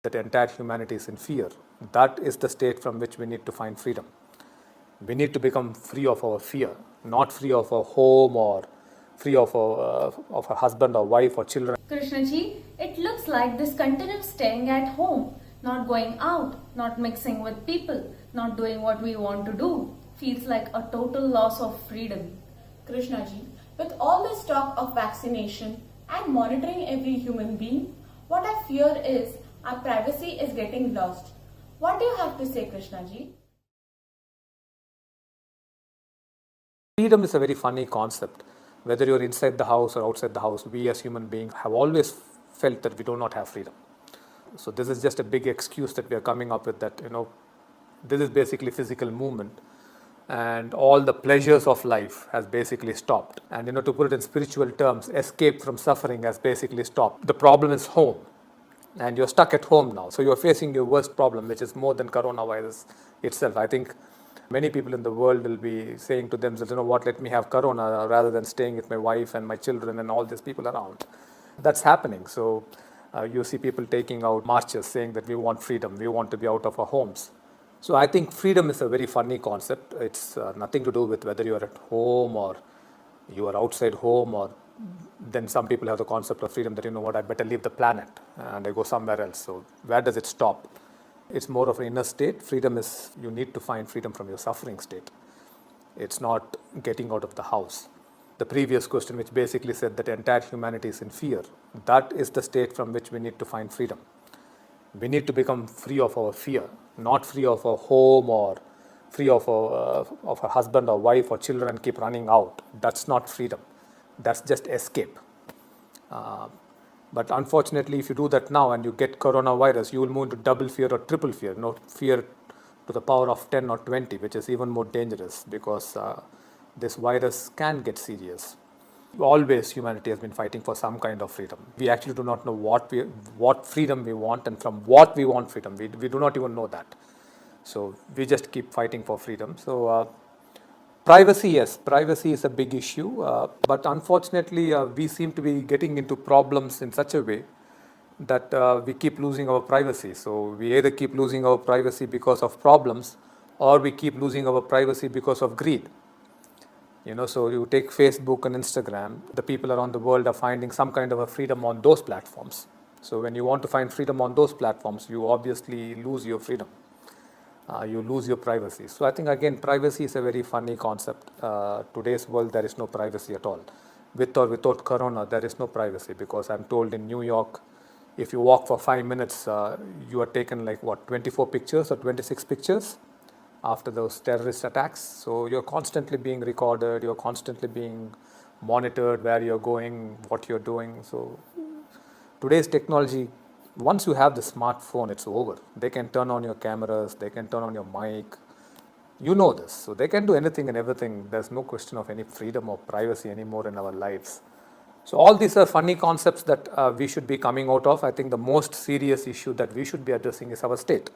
that entire humanity is in fear. That is the state from which we need to find freedom. We need to become free of our fear, not free of our home or free of our husband or wife or children. Krishnaji, it looks like this continuous staying at home, not going out, not mixing with people, not doing what we want to do, feels like a total loss of freedom. Krishnaji, with all this talk of vaccination and monitoring every human being, what I fear is our privacy is getting lost. What do you have to say, Krishnaji? Freedom is a very funny concept. Whether you're inside the house or outside the house, we as human beings have always felt that we do not have freedom. So this is just a big excuse that we are coming up with, that, this is basically physical movement and all the pleasures of life has basically stopped. And to put it in spiritual terms, escape from suffering has basically stopped. The problem is home. And you're stuck at home now. So you're facing your worst problem, which is more than coronavirus itself. I think many people in the world will be saying to themselves, let me have corona rather than staying with my wife and my children and all these people around. That's happening. So you see people taking out marches saying that we want freedom, we want to be out of our homes. So I think freedom is a very funny concept. It's nothing to do with whether you're at home or you are outside home, or then some people have the concept of freedom that, I better leave the planet and I go somewhere else. So where does it stop? It's more of an inner state. Freedom is, you need to find freedom from your suffering state. It's not getting out of the house. The previous question, which basically said that entire humanity is in fear, that is the state from which we need to find freedom. We need to become free of our fear, not free of our home or free of our husband or wife or children and keep running out. That's not freedom. That's just escape. But unfortunately, if you do that now and you get coronavirus, you will move into double fear or triple fear. Fear to the power of 10 or 20, which is even more dangerous, because this virus can get serious. Always humanity has been fighting for some kind of freedom. We actually do not know what freedom we want and from what we want freedom. We do not even know that. So we just keep fighting for freedom. So privacy, yes, privacy is a big issue, but unfortunately we seem to be getting into problems in such a way that we keep losing our privacy. So we either keep losing our privacy because of problems, or we keep losing our privacy because of greed. So you take Facebook and Instagram, the people around the world are finding some kind of a freedom on those platforms. So when you want to find freedom on those platforms, you obviously lose your freedom. You lose your privacy. So I think, again, privacy is a very funny concept. Today's world, there is no privacy at all. With or without corona, there is no privacy, because I'm told in New York, if you walk for 5 minutes, you are taken 24 pictures or 26 pictures after those terrorist attacks. So you're constantly being recorded, you're constantly being monitored, where you're going, what you're doing. So today's technology, once you have the smartphone, it's over. They can turn on your cameras, they can turn on your mic. You know this. So they can do anything and everything. There's no question of any freedom or privacy anymore in our lives. So all these are funny concepts that we should be coming out of. I think the most serious issue that we should be addressing is our state.